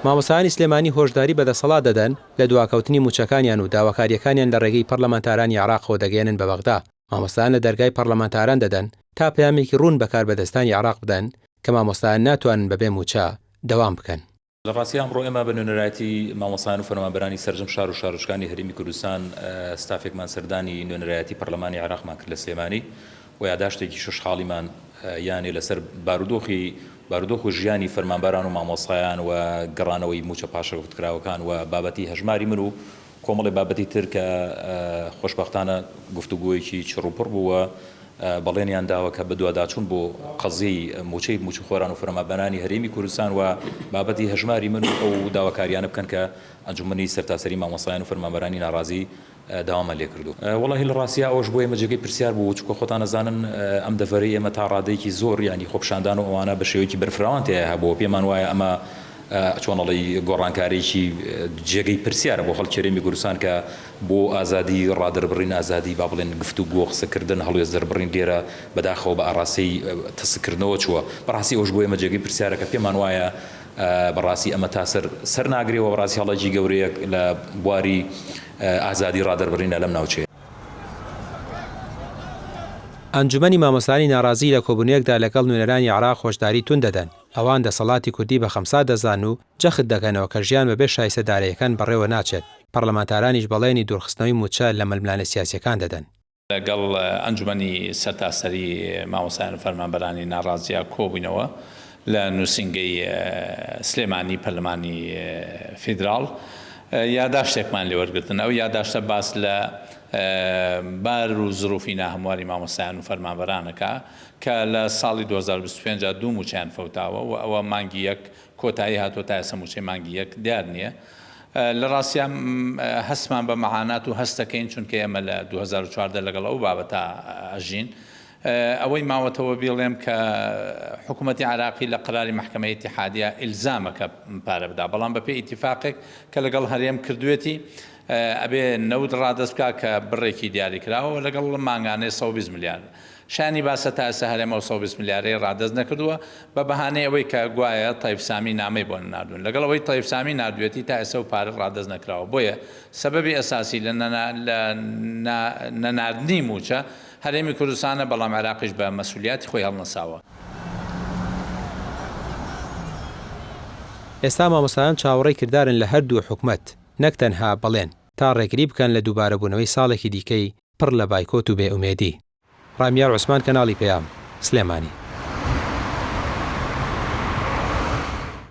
مامۆستایانی سلێمانی هۆشداری بەدەسەڵات دەدەن لە دواکەوتنی موچەکانیان و داواکاریەکانیان لە ڕێگەی پەرلەمانتارانی عێراقەوە دەگەێنن بە بەغدا. مامۆستایان لە دەرگای پەرلەمانتاران دەدەن تا پەیامێکی ڕوون بەکار بەدەستانی عێراق بدەن کە مامۆستایان ناتوانن بەبێ موچە دەوام بکەن. لە ڕاستی ئەمڕۆ ئێمە بە نوێنەرایەتی مامۆستایان و فەرمانبەرانی سەرجەم شار و شارۆچکانی هەرێمی کوردستان ستافێکمان سەردانی نوێنەرایەتی پەرلەمانی عێراقمان کرد لە سلێمانی و یاداشتێکی شەشحاڵیمان یانێ لەسەر بارودۆخ و ژیانی فەرمانبەران و مامۆستایان و گەڕانەوەی موچە پاشەوتکراوەکان و بابەتی هەژماری من و کۆمەڵی بابەتی تر کە خۆشبەختانە گفتوگویەکی چڕوپڕ بووە بەڵێنیان داوە کە بەدواداچوون بۆ قەزەی موچەخۆران و فەرمانبەرانی هەرێمی کوردستان و بابەتی هەژماری من و ئەو داواکاریانە بکەن کە ئەنجومەنی سەرتاسەری مامۆستایان و فەرمانبەرانی ناڕازی داوامە لێ کردو. وەڵاهی لە ڕاستیە ئەوەش بۆ ئێمە جێگەی پرسیار بوو چکە خۆتان نەزانن ئەم دەڤەرەی ئێمە تا ڕادەیەکی زۆر ینی خۆپشاندان و ئەوانە بە شێوەیەکی بەرفراوان تێیە هەبووە پێمان وایە ئەمە چۆنەڵی گۆڕانکارێکی جێگەی پرسیارە بۆ خەڵکی هەرێمی کوردستان کە بۆ ئازادی ڕادەربڕین ئازادی با بڵێن گفتوگۆ قسەکردن هەڵوێز دەربڕین لێرە بەداخەوە بە ئاڕاستەی تەسکردنەوە چووە. بەڕاستی ئەوش بۆ ئێمە جێگەی پرسیارە کە پێمان وایە بەڕاستی ئەمە تا سەر ناگرێەوە بەڕاستی هەڵەجی گەورەیەک لە بواری ئازادی ڕادەربڕینە لەم ناوچەیە. ئەنجومەنی مامۆستایانی ناڕازی لە کۆبوونەیەکدا لەگەڵ نوێنەرانی عێراق خۆشداری تون دەدەن. ئەوان دەسەڵاتی کوردی بە خەمسا دەزان و جەخت دەکەنەوە کە ژیان بەبێ شایستەدارەیەکان بەڕێوە ناچێت. پەرلەمانتارانیش بەڵێنی دوورخستنەوەی موچە لە مەلملانە سیاسیەکان دەدەن. لەگەڵ ئەنجومەنی سەرتاسەری مامۆستایان و فەرمانبەرانی ناڕازیە کۆبووینەوە لە نووسینگەی سلێمانی پەرلەمانی فیدراڵ یاداشتێکمان لێوەرگرتن. ئەو یاداشتە باس لە بار و زروفی ناهەمواری مامۆستایان و فەرمانبەرانەکە کە لە ساڵی 2025 دوو موچیان فەوتاوە و ئەوە مانگی یەک کۆتایی هاتووە تا ئێستا موچەی مانگی یەک دیار نییە. لە ڕاستیان هەستمان بە مەعانات و هەستەکەین چونکە ئێمە لە 2014 لەگەڵ ئەو بابەتە ئەژین. ئەوەی ماوەتەوە بڵێم کە حکوومەتی عێراقی لە قەراری مەحکەمەی ئیتیحادیە ئیلزامەکە پارە بدا، بەڵام بەپێی ئیتیفاقێک کە لەگەڵ هەرێم کردوێتی ئەبێ نەود ڕادەست بکە کە بڕێکی دیاری کراوە لەگەڵ مانگانەی 120 میلیارد. شانی باسە تا ئێستا هەرێمە 120 میلیارەی ڕادەست نەکردووە بە بەهانەی ئەوەی کە گوایە تایفسامی نامەی بۆ نردوون. لەگەڵ ئەوەی تایفسامی نردوێتی تا ئێستا و پارە ڕادەست نەکراوە. بۆیە سەبەبی ئەساسی لە نەناردنی موچە هەرێمی کوردستانە، بەڵام عێراقیش بە مەسئولیاتی خۆی هەڵنەساوە. ئێستا مامۆستایان چاوەڕێی کردارن لە هەردوو حکومەت، نەک تەنها بڵێن تا ڕێگری بکەن لە دووبارەبوونەوەی ساڵێکی دیکەی پڕ لە بایکۆت و بێئومێدی. ڕامیار عوسمان، کەناڵی پەیام، سلێمانی.